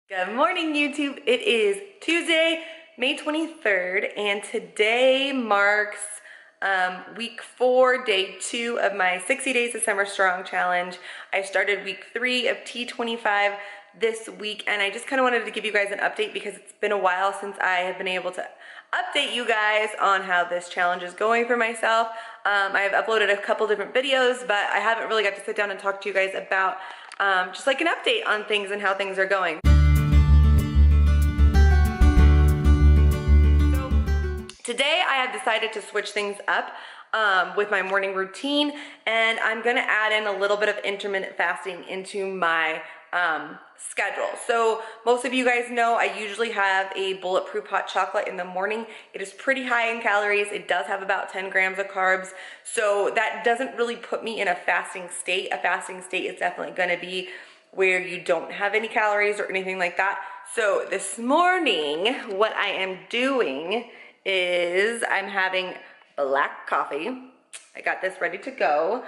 Good morning, YouTube. It is Tuesday, May 23rd, and today marks week 4, day 2 of my 60 Days of Summer Strong Challenge. I started week 3 of T25 this week, and I just kind of wanted to give you guys an update because it's been a while since I have been able to update you guys on how this challenge is going for myself. I have uploaded a couple different videos, but I haven't really got to sit down and talk to you guys about just like an update on things and how things are going. Today I have decided to switch things up with my morning routine, and I'm gonna add in a little bit of intermittent fasting into my schedule. So most of you guys know I usually have a bulletproof hot chocolate in the morning. It is pretty high in calories. It does have about 10 grams of carbs. So that doesn't really put me in a fasting state. A fasting state is definitely gonna be where you don't have any calories or anything like that. So this morning, what I am doing is I'm having black coffee. I got this ready to go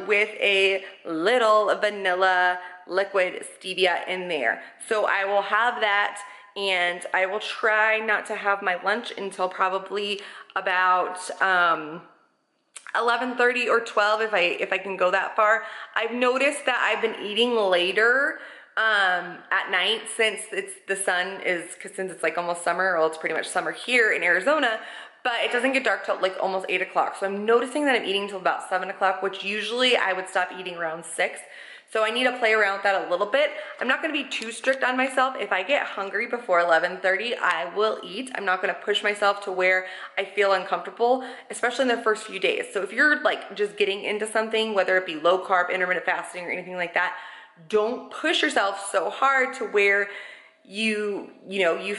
with a little vanilla liquid stevia in there. So I will have that, and I will try not to have my lunch until probably about 11:30 or 12 if I can go that far. I've noticed that I've been eating later at night since since it's like almost summer, or it's pretty much summer here in Arizona, but it doesn't get dark till like almost 8 o'clock. So I'm noticing that I'm eating till about 7 o'clock, which usually I would stop eating around 6. So I need to play around with that a little bit. I'm not gonna be too strict on myself. If I get hungry before 11:30, I will eat. I'm not gonna push myself to where I feel uncomfortable, especially in the first few days. So if you're like just getting into something, whether it be low carb, intermittent fasting, or anything like that, don't push yourself so hard to where you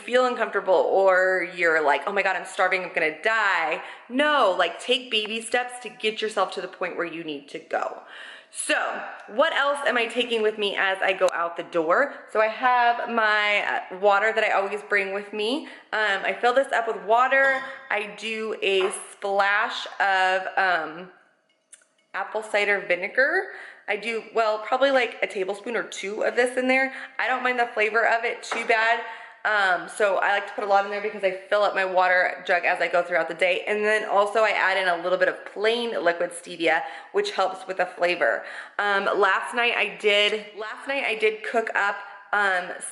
feel uncomfortable, or you're like, oh my God, I'm starving, I'm gonna die. No, like take baby steps to get yourself to the point where you need to go. So what else am I taking with me as I go out the door? So I have my water that I always bring with me. I fill this up with water. I do a splash of apple cider vinegar. I do, well, probably like a tablespoon or 2 of this in there. I don't mind the flavor of it too bad. So I like to put a lot in there because I fill up my water jug as I go throughout the day. And then also I add in a little bit of plain liquid stevia, which helps with the flavor. Last night I did cook up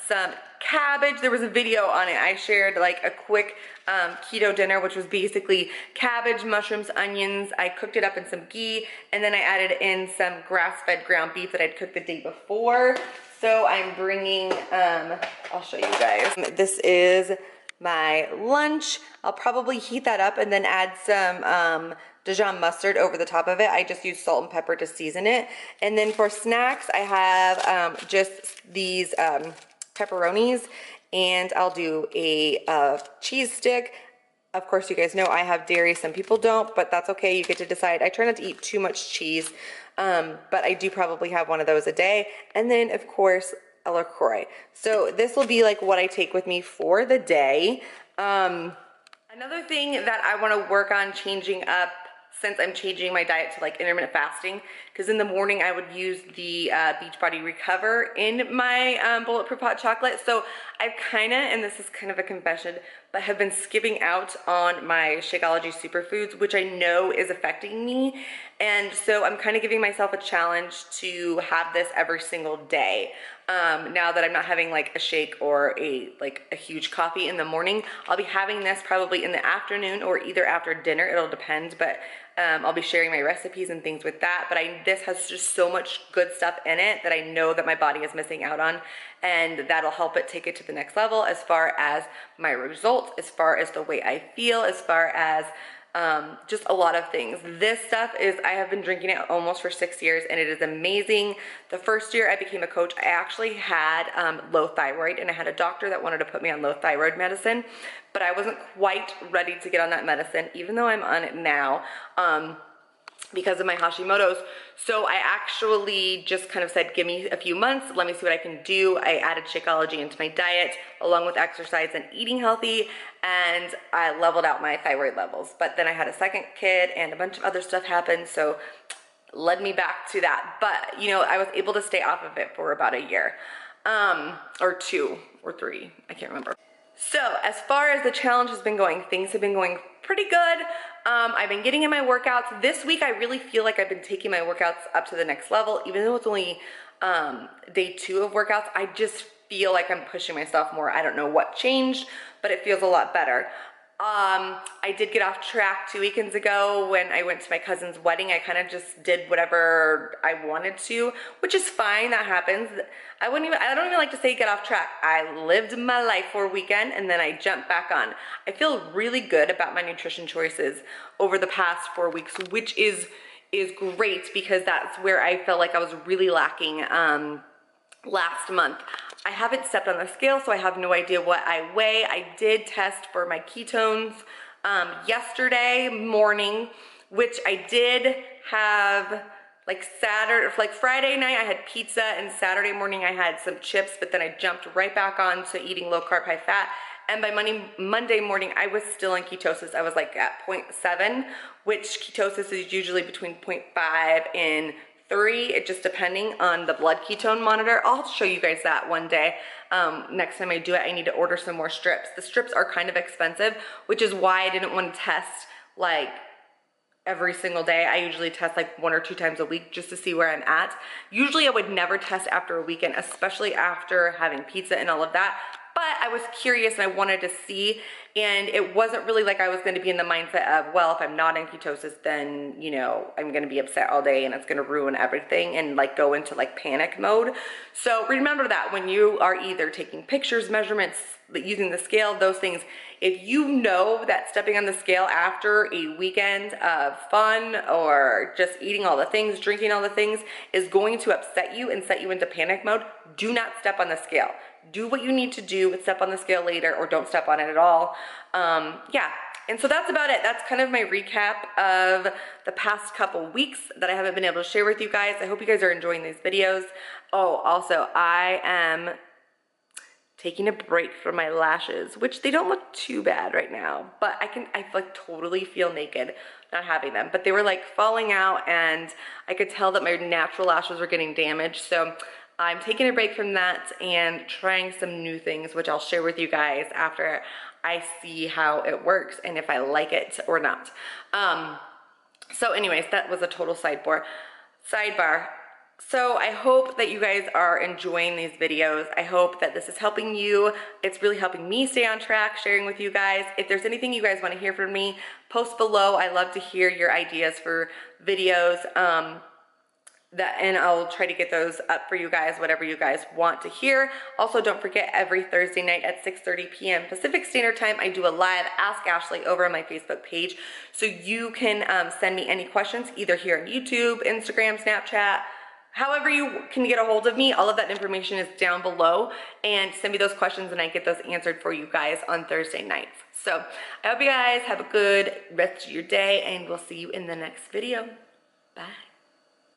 some cabbage. There was a video on it. I shared like a quick keto dinner, which was basically cabbage, mushrooms, onions. I cooked it up in some ghee, and then I added in some grass-fed ground beef that I'd cooked the day before. So I'm bringing, I'll show you guys. This is my lunch. I'll probably heat that up and then add some Dijon mustard over the top of it. I just use salt and pepper to season it. And then for snacks, I have just these pepperonis, and I'll do a cheese stick. Of course, you guys know I have dairy. Some people don't, but that's okay. You get to decide. I try not to eat too much cheese, but I do probably have one of those a day. And then, of course, a LaCroix. So this will be like what I take with me for the day. Another thing that I want to work on changing up, since I'm changing my diet to like intermittent fasting, because in the morning I would use the Beachbody Recover in my bulletproof hot chocolate. So I've kind of, and this is kind of a confession, but have been skipping out on my Shakeology superfoods, which I know is affecting me. And so I'm kind of giving myself a challenge to have this every single day. Now that I'm not having like a shake or a huge coffee in the morning, I'll be having this probably in the afternoon or either after dinner. It'll depend, but I'll be sharing my recipes and things with that. But this has just so much good stuff in it that I know that my body is missing out on, and that'll help it take it to the next level as far as my results, as far as the way I feel, as far as just a lot of things. This stuff is, I have been drinking it almost for 6 years, and it is amazing. The first year I became a coach, I actually had low thyroid, and I had a doctor that wanted to put me on low thyroid medicine, but I wasn't quite ready to get on that medicine, even though I'm on it now. Because of my Hashimoto's. So I actually just kind of said, give me a few months, let me see what I can do. I added Shakeology into my diet along with exercise and eating healthy, and I leveled out my thyroid levels. But then I had a second kid and a bunch of other stuff happened, so led me back to that. But, you know, I was able to stay off of it for about a year. or 2 or 3, I can't remember. So as far as the challenge has been going, things have been going pretty good. I've been getting in my workouts. This week I really feel like I've been taking my workouts up to the next level. Even though it's only day 2 of workouts, I just feel like I'm pushing myself more. I don't know what changed, but it feels a lot better. I did get off track 2 weekends ago when I went to my cousin's wedding. I kind of just did whatever I wanted to, which is fine. That happens. I don't even like to say get off track. I lived my life for a weekend and then I jumped back on. I feel really good about my nutrition choices over the past 4 weeks, which is great because that's where I felt like I was really lacking last month. I haven't stepped on the scale, so I have no idea what I weigh. I did test for my ketones yesterday morning, which I did have like Friday night I had pizza, and Saturday morning I had some chips, but then I jumped right back on to eating low carb, high fat. And by Monday morning, I was still in ketosis. I was like at 0.7, which ketosis is usually between 0.5 and 3, it just depending on the blood ketone monitor. I'll show you guys that one day. Next time I do it, I need to order some more strips. The strips are kind of expensive, which is why I didn't want to test like every single day. I usually test like 1 or 2 times a week just to see where I'm at. Usually I would never test after a weekend, especially after having pizza and all of that. But I was curious and I wanted to see, and it wasn't really like I was going to be in the mindset of, well, if I'm not in ketosis, then, you know, I'm going to be upset all day and it's going to ruin everything and like go into like panic mode. So remember that when you are either taking pictures, measurements, using the scale, those things, if you know that stepping on the scale after a weekend of fun or just eating all the things, drinking all the things is going to upset you and set you into panic mode, do not step on the scale. Do what you need to do, but step on the scale later or don't step on it at all. Yeah, and so that's about it. That's kind of my recap of the past couple weeks that I haven't been able to share with you guys. I hope you guys are enjoying these videos. Oh, also, I am taking a break from my lashes, which they don't look too bad right now, but I like totally feel naked not having them. But they were like falling out and I could tell that my natural lashes were getting damaged. So I'm taking a break from that and trying some new things, which I'll share with you guys after I see how it works and if I like it or not. So anyways, that was a total sidebar. So I hope that you guys are enjoying these videos. I hope that this is helping you. It's really helping me stay on track, sharing with you guys. If there's anything you guys want to hear from me, post below. I love to hear your ideas for videos. And I'll try to get those up for you guys, whatever you guys want to hear. Also, don't forget, every Thursday night at 6:30 p.m. Pacific Standard Time, I do a live Ask Ashley over on my Facebook page. So you can send me any questions, either here on YouTube, Instagram, Snapchat, however you can get a hold of me. All of that information is down below, and send me those questions and I get those answered for you guys on Thursday nights. So I hope you guys have a good rest of your day, and we'll see you in the next video. Bye.